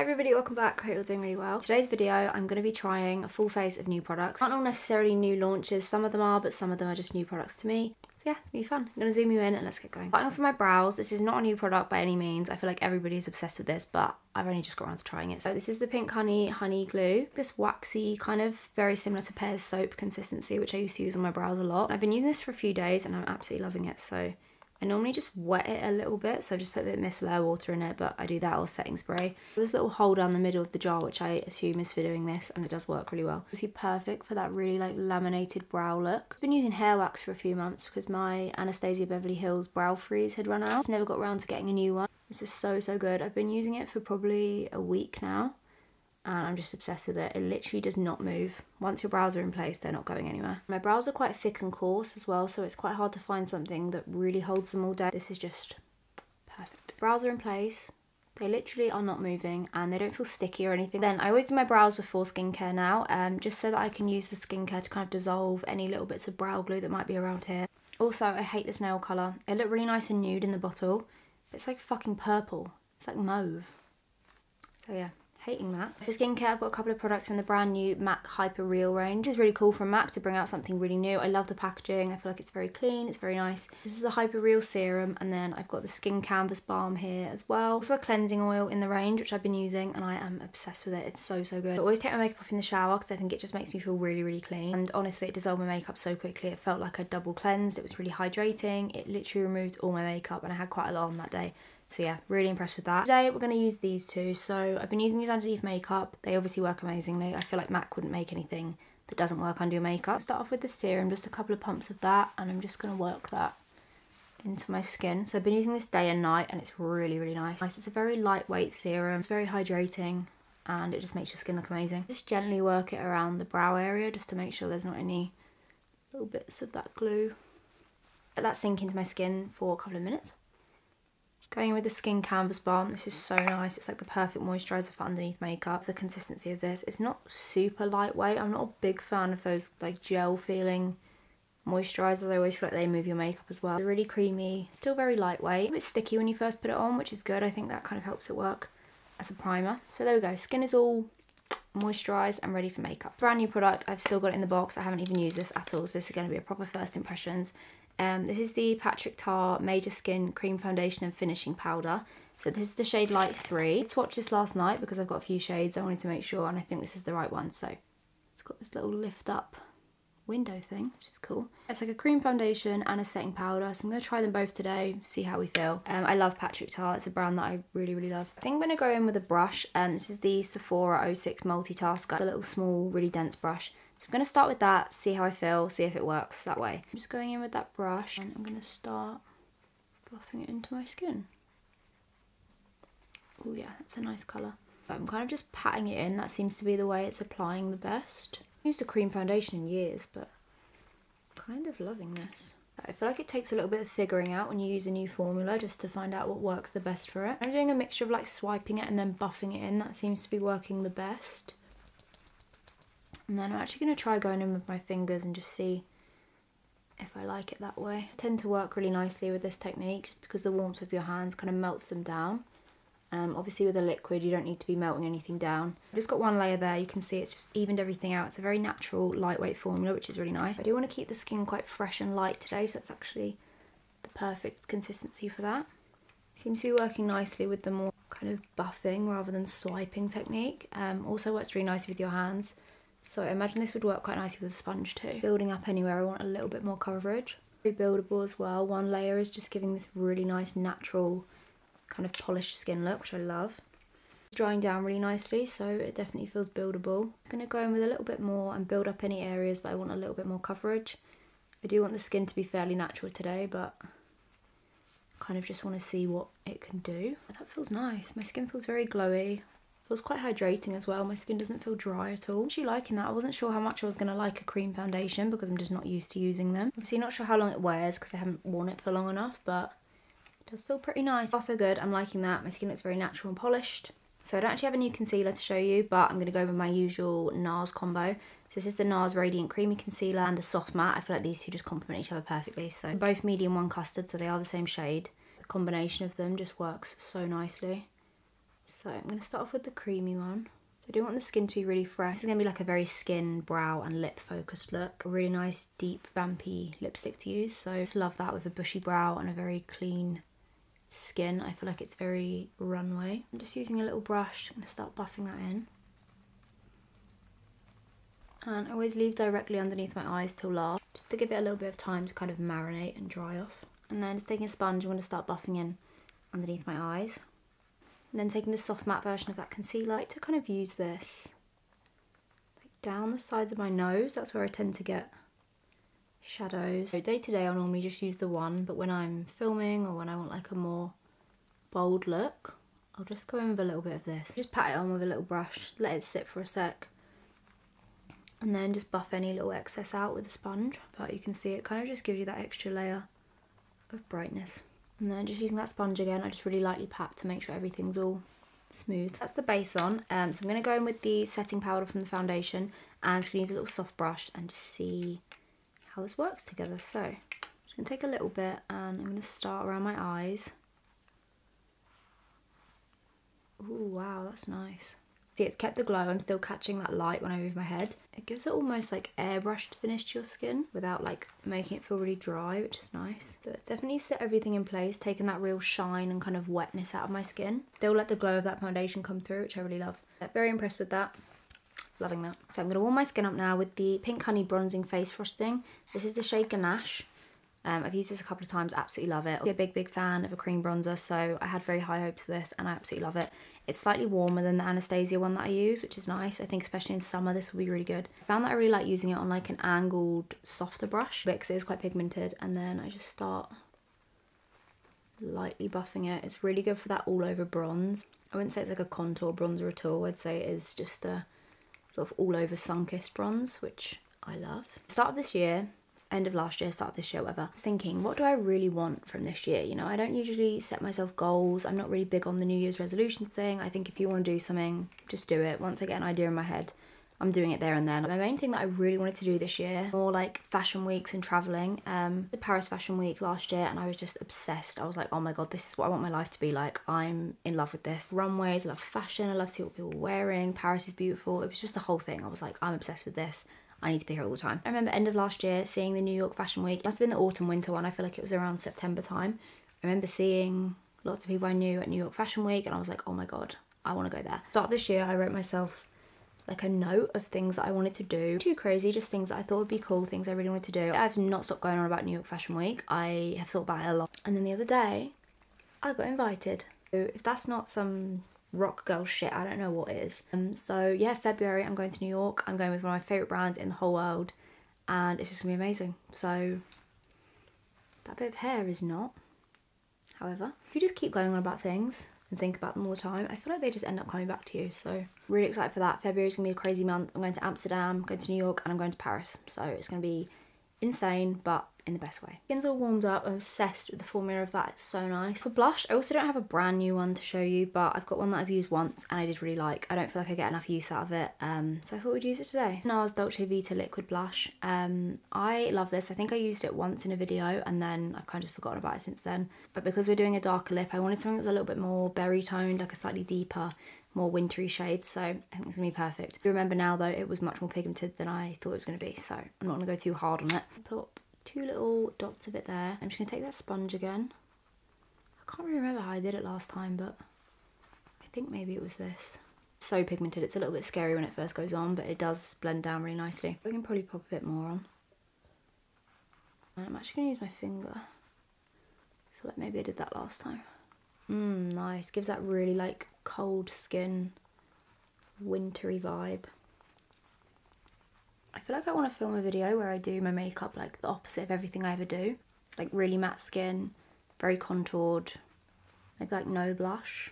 everybody, welcome back. I hope you're doing really well. Today's video, I'm going to be trying a full face of new products. Not all necessarily new launches, some of them are, but some of them are just new products to me. So yeah, it's going to be fun. I'm going to zoom you in and let's get going. Starting off with my brows, this is not a new product by any means. I feel like everybody's obsessed with this, but I've only just got around to trying it. So this is the Pink Honey Glue. This waxy, kind of very similar to Pear's soap consistency, which I used to use on my brows a lot. I've been using this for a few days and I'm absolutely loving it. So I normally just wet it a little bit, so I just put a bit of micellar water in it, but I do that or setting spray. There's a little hole down the middle of the jar, which I assume is for doing this, and it does work really well. It's perfect for that really like laminated brow look. I've been using hair wax for a few months because my Anastasia Beverly Hills Brow Freeze had run out. Just never got around to getting a new one. This is so good. I've been using it for probably a week now, and I'm just obsessed with it. It literally does not move. Once your brows are in place, they're not going anywhere. My brows are quite thick and coarse as well, so it's quite hard to find something that really holds them all day. This is just perfect. Brows are in place. They literally are not moving and they don't feel sticky or anything. Then I always do my brows before skincare now, just so that I can use the skincare to kind of dissolve any little bits of brow glue that might be around here. Also, I hate this nail colour. It looked really nice and nude in the bottle, but it's like fucking purple. It's like mauve. So yeah. Hating that. For skincare, I've got a couple of products from the brand new MAC Hyper Real range. This is really cool from MAC to bring out something really new. I love the packaging. I feel like it's very clean. It's very nice. This is the Hyper Real serum, and then I've got the Skin Canvas Balm here as well. Also a cleansing oil in the range, which I've been using, and I am obsessed with it. It's so good. I always take my makeup off in the shower because I think it just makes me feel really clean. And honestly, it dissolved my makeup so quickly. It felt like I double cleansed. It was really hydrating. It literally removed all my makeup, and I had quite a lot on that day. So yeah, really impressed with that. Today we're going to use these two. So I've been using these underneath makeup. They obviously work amazingly. I feel like MAC wouldn't make anything that doesn't work under your makeup. Start off with the serum, just a couple of pumps of that, and I'm just going to work that into my skin. So I've been using this day and night, and it's really nice. It's a very lightweight serum. It's very hydrating, and it just makes your skin look amazing. Just gently work it around the brow area just to make sure there's not any little bits of that glue. Let that sink into my skin for a couple of minutes. Going in with the Skin Canvas Balm. This is so nice. It's like the perfect moisturiser for underneath makeup. The consistency of this, it's not super lightweight. I'm not a big fan of those like gel feeling moisturisers. I always feel like they move your makeup as well. They're really creamy, still very lightweight. A bit sticky when you first put it on, which is good. I think that kind of helps it work as a primer. So there we go. Skin is all moisturised and ready for makeup. Brand new product. I've still got it in the box. I haven't even used this at all. So this is going to be a proper first impressions. This is the Patrick Ta Major Skin Cream Foundation and Finishing Powder. So this is the shade Light 3. I swatched this last night because I've got a few shades. I wanted to make sure, and I think this is the right one. So it's got this little lift up window thing, which is cool. It's like a cream foundation and a setting powder. So I'm going to try them both today, see how we feel. I love Patrick Ta. It's a brand that I really love. I think I'm going to go in with a brush. This is the Sephora 06 Multitasker. It's a little small, really dense brush. So I'm going to start with that, see how I feel, see if it works that way. I'm just going in with that brush and I'm going to start buffing it into my skin. Oh yeah, that's a nice colour. I'm kind of just patting it in. That seems to be the way it's applying the best. I've used a cream foundation in years, but I'm kind of loving this. I feel like it takes a little bit of figuring out when you use a new formula just to find out what works the best for it. I'm doing a mixture of like swiping it and then buffing it in. That seems to be working the best. And then I'm actually going to try going in with my fingers and just see if I like it that way. I tend to work really nicely with this technique just because the warmth of your hands kind of melts them down. Obviously with a liquid you don't need to be melting anything down. I've just got one layer there. You can see it's just evened everything out. It's a very natural lightweight formula, which is really nice. I do want to keep the skin quite fresh and light today, so that's actually the perfect consistency for that. Seems to be working nicely with the more kind of buffing rather than swiping technique. Also works really nicely with your hands. So I imagine this would work quite nicely with a sponge too. Building up anywhere I want a little bit more coverage. Very buildable as well. One layer is just giving this really nice natural kind of polished skin look, which I love. It's drying down really nicely, so it definitely feels buildable. I'm going to go in with a little bit more and build up any areas that I want a little bit more coverage. I do want the skin to be fairly natural today, but I kind of just want to see what it can do. That feels nice. My skin feels very glowy. Feels quite hydrating as well. My skin doesn't feel dry at all. I'm actually liking that. I wasn't sure how much I was going to like a cream foundation because I'm just not used to using them. Obviously not sure how long it wears because I haven't worn it for long enough, but it does feel pretty nice. Also good. I'm liking that. My skin looks very natural and polished. So I don't actually have a new concealer to show you, but I'm going to go with my usual NARS combo. So this is the NARS Radiant Creamy Concealer and the Soft Matte. I feel like these two just complement each other perfectly. So both medium 1 custard, so they are the same shade. The combination of them just works so nicely. So I'm going to start off with the creamy one. So I do want the skin to be really fresh. This is going to be like a very skin, brow and lip focused look. A really nice deep vampy lipstick to use. So I just love that with a bushy brow and a very clean skin. I feel like it's very runway. I'm just using a little brush. I'm going to start buffing that in. And I always leave directly underneath my eyes till last, just to give it a little bit of time to kind of marinate and dry off. And then just taking a sponge, I'm going to start buffing in underneath my eyes. And then taking the soft matte version of that concealer, I like to kind of use this like down the sides of my nose. That's where I tend to get shadows. So day to day I'll normally just use the one, but when I'm filming or when I want like a more bold look, I'll just go in with a little bit of this. Just pat it on with a little brush, let it sit for a sec. And then just buff any little excess out with a sponge. But you can see it kind of just gives you that extra layer of brightness. And then just using that sponge again, I just really lightly pat to make sure everything's all smooth. That's the base on. So I'm going to go in with the setting powder from the foundation. And I'm just going to use a little soft brush and just see how this works together. So I'm just going to take a little bit and I'm going to start around my eyes. Ooh, wow, that's nice. See, it's kept the glow. I'm still catching that light when I move my head. It gives it almost like airbrushed finish to your skin without like making it feel really dry, which is nice. So it's definitely set everything in place, taking that real shine and kind of wetness out of my skin. Still let the glow of that foundation come through, which I really love. Very impressed with that. Loving that. So I'm going to warm my skin up now with the Pink Honey Bronzing Face Frosting. This is the Shake and Nash. I've used this a couple of times, absolutely love it. I'm a big fan of a cream bronzer, so I had very high hopes for this and I absolutely love it. It's slightly warmer than the Anastasia one that I use, which is nice. I think especially in summer this will be really good. I found that I really like using it on like an angled, softer brush because it is quite pigmented, and then I just start lightly buffing it. It's really good for that all over bronze. I wouldn't say it's like a contour bronzer at all. I'd say it is just a sort of all over sun-kissed bronze, which I love. Start of this year, end of last year, start of this year, whatever. I was thinking, what do I really want from this year? You know, I don't usually set myself goals. I'm not really big on the New Year's resolutions thing. I think if you want to do something, just do it. Once I get an idea in my head, I'm doing it there and then. My main thing that I really wanted to do this year, more like fashion weeks and traveling. The Paris Fashion Week last year, and I was just obsessed. I was like, oh my god, this is what I want my life to be like. I'm in love with this. Runways, I love fashion, I love to see what people are wearing. Paris is beautiful. It was just the whole thing. I was like, I'm obsessed with this. I need to be here all the time. I remember end of last year seeing the New York Fashion Week. It must have been the autumn winter one. I feel like it was around September time. I remember seeing lots of people I knew at New York Fashion Week and I was like, oh my god, I want to go there. Start of this year I wrote myself like a note of things that I wanted to do. Too crazy, just things that I thought would be cool, things I really wanted to do. I've not stopped going on about New York Fashion Week. I have thought about it a lot. And then the other day, I got invited. So if that's not some rock girl shit, I don't know what is. So yeah, February I'm going to New York. I'm going with one of my favourite brands in the whole world and it's just gonna be amazing. So that bit of hair is not. However, if you just keep going on about things and think about them all the time, I feel like they just end up coming back to you. So really excited for that. February's gonna be a crazy month. I'm going to Amsterdam, going to New York, and I'm going to Paris. So it's gonna be insane, but in the best way. Skin's all warmed up. I'm obsessed with the formula of that. It's so nice. For blush, I also don't have a brand new one to show you, but I've got one that I've used once and I did really like. I don't feel like I get enough use out of it, so I thought we'd use it today. NARS Dolce Vita Liquid Blush. I love this. I think I used it once in a video and then I've kind of forgotten about it since then. But because we're doing a darker lip, I wanted something that was a little bit more berry toned, like a slightly deeper, more wintry shade, so I think it's gonna be perfect. If you remember now though, it was much more pigmented than I thought it was gonna be, so I'm not gonna go too hard on it. Put two little dots of it there. I'm just gonna take that sponge again. I can't really remember how I did it last time, but I think maybe it was this. It's so pigmented, it's a little bit scary when it first goes on, but it does blend down really nicely. We can probably pop a bit more on. And I'm actually gonna use my finger. I feel like maybe I did that last time. Nice, gives that really like cold skin, wintry vibe. I feel like I want to film a video where I do my makeup like the opposite of everything I ever do. Like really matte skin, very contoured, maybe like no blush.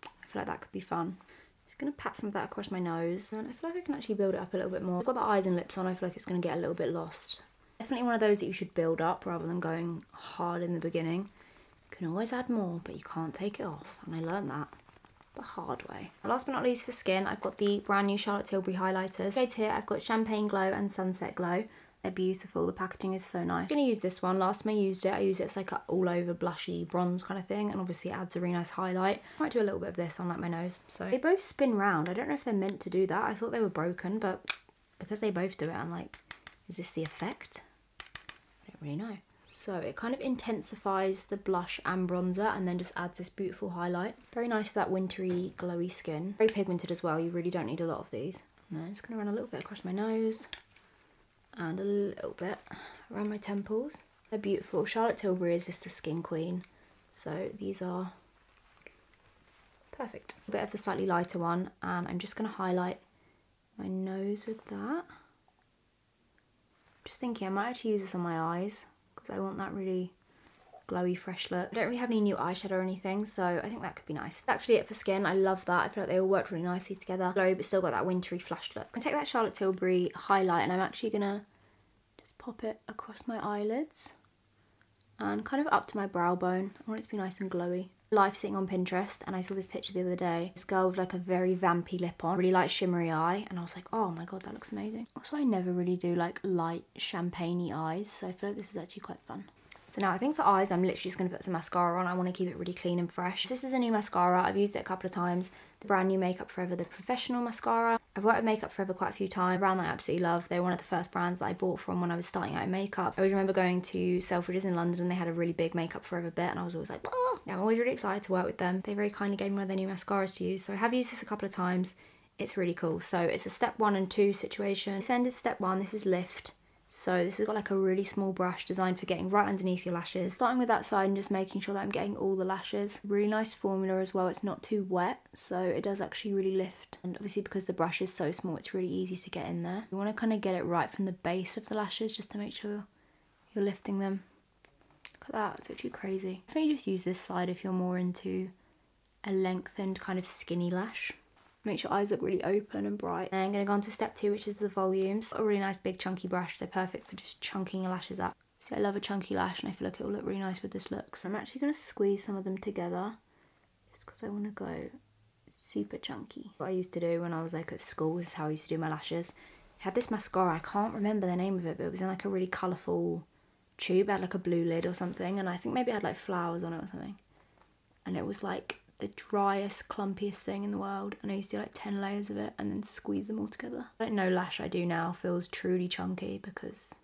I feel like that could be fun. Just gonna pat some of that across my nose. And I feel like I can actually build it up a little bit more. I've got the eyes and lips on, I feel like it's gonna get a little bit lost. Definitely one of those that you should build up rather than going hard in the beginning. You can always add more, but you can't take it off. And I learned that the hard way. Last but not least for skin, I've got the brand new Charlotte Tilbury highlighters. Shades here, I've got Champagne Glow and Sunset Glow. They're beautiful. The packaging is so nice. I'm going to use this one. Last time I used it as like a all over blushy bronze kind of thing. And obviously it adds a really nice highlight. I might do a little bit of this on like my nose. So they both spin round. I don't know if they're meant to do that. I thought they were broken, but because they both do it, I'm like, is this the effect? I don't really know. So it kind of intensifies the blush and bronzer and then just adds this beautiful highlight. It's very nice for that wintry, glowy skin. Very pigmented as well. You really don't need a lot of these. And I'm just going to run a little bit across my nose. And a little bit around my temples. They're beautiful. Charlotte Tilbury is just the skin queen, so these are perfect. A bit of the slightly lighter one, and I'm just going to highlight my nose with that. Just thinking I might actually use this on my eyes because I want that really glowy, fresh look. I don't really have any new eyeshadow or anything, so I think that could be nice. That's actually it for skin. I love that. I feel like they all work really nicely together. Glowy, but still got that wintry, flushed look. I'm going to take that Charlotte Tilbury highlight and I'm actually going to just pop it across my eyelids and kind of up to my brow bone. I want it to be nice and glowy. Live sitting on Pinterest, and I saw this picture the other day. This girl with like a very vampy lip on, really light shimmery eye, and I was like, oh my god, that looks amazing. Also, I never really do like light champagne-y eyes, so I feel like this is actually quite fun. So now I think for eyes, I'm literally just going to put some mascara on. I want to keep it really clean and fresh. This is a new mascara. I've used it a couple of times. The brand new Makeup Forever, the professional mascara. I've worked with Makeup Forever quite a few times. A brand that I absolutely love. They're one of the first brands that I bought from when I was starting out in makeup. I always remember going to Selfridges in London and they had a really big Makeup Forever bit, and I was always like, oh! Yeah, I'm always really excited to work with them. They very kindly gave me one of their new mascaras to use. So I have used this a couple of times. It's really cool. So it's a step 1 and 2 situation. This end is step 1. This is lift. So this has got like a really small brush designed for getting right underneath your lashes. Starting with that side and just making sure that I'm getting all the lashes. Really nice formula as well. It's not too wet, so it does actually really lift. And obviously because the brush is so small, it's really easy to get in there. You want to kind of get it right from the base of the lashes just to make sure you're lifting them. Look at that, it's actually crazy. Definitely just use this side if you're more into a lengthened kind of skinny lash. Make your eyes look really open and bright. And I'm going to go on to step 2, which is the volumes. A really nice big chunky brush. They're perfect for just chunking your lashes up. See, I love a chunky lash and I feel like it will look really nice with this look. So I'm actually going to squeeze some of them together just because I want to go super chunky. What I used to do when I was like at school, this is how I used to do my lashes. I had this mascara, I can't remember the name of it, but it was in like a really colourful tube. It had like a blue lid or something, and I think maybe it had like flowers on it or something. And it was like the driest, clumpiest thing in the world, and I used to do like 10 layers of it and then squeeze them all together. Like no lash I do now feels truly chunky because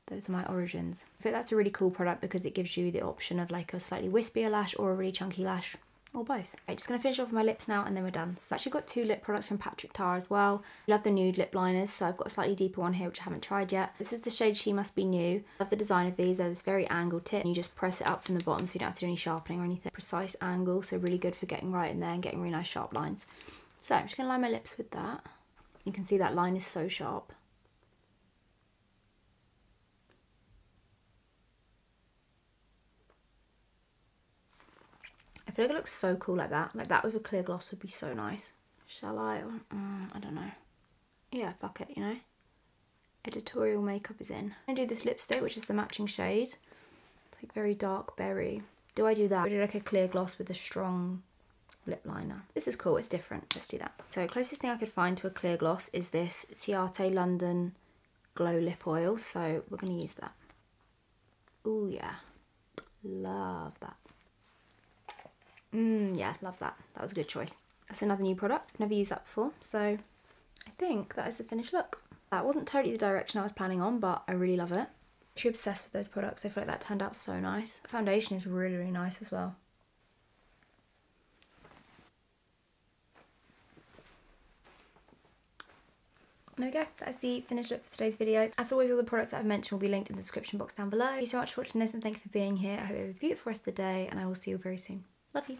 those are my origins. I think that's a really cool product because it gives you the option of like a slightly wispier lash or a really chunky lash, or both. Okay, just gonna finish off with my lips now and then we're done. So I've actually got 2 lip products from Patrick Ta as well. I love the nude lip liners, so I've got a slightly deeper one here which I haven't tried yet. This is the shade She Must Be New. I love the design of these. They're this very angled tip and you just press it up from the bottom so you don't have to do any sharpening or anything. Precise angle, so really good for getting right in there and getting really nice sharp lines. So I'm just gonna line my lips with that. You can see that line is so sharp. I feel like it looks so cool like that. Like that with a clear gloss would be so nice. Shall I? I don't know. Yeah, fuck it, you know. Editorial makeup is in. I'm gonna do this lipstick, which is the matching shade. It's like very dark berry. Do I do that? I do like a clear gloss with a strong lip liner. This is cool, it's different. Let's do that. So closest thing I could find to a clear gloss is this Ciate London Glow Lip Oil. So we're gonna use that. Ooh yeah, love that. Yeah, love that. That was a good choice. That's another new product. I've never used that before, so I think that is the finished look. That wasn't totally the direction I was planning on, but I really love it. I'm actually obsessed with those products. I feel like that turned out so nice. The foundation is really, really nice as well. There we go, that's the finished look for today's video. As always, all the products that I've mentioned will be linked in the description box down below. Thank you so much for watching this and thank you for being here. I hope you have a beautiful rest of the day and I will see you very soon. Love you.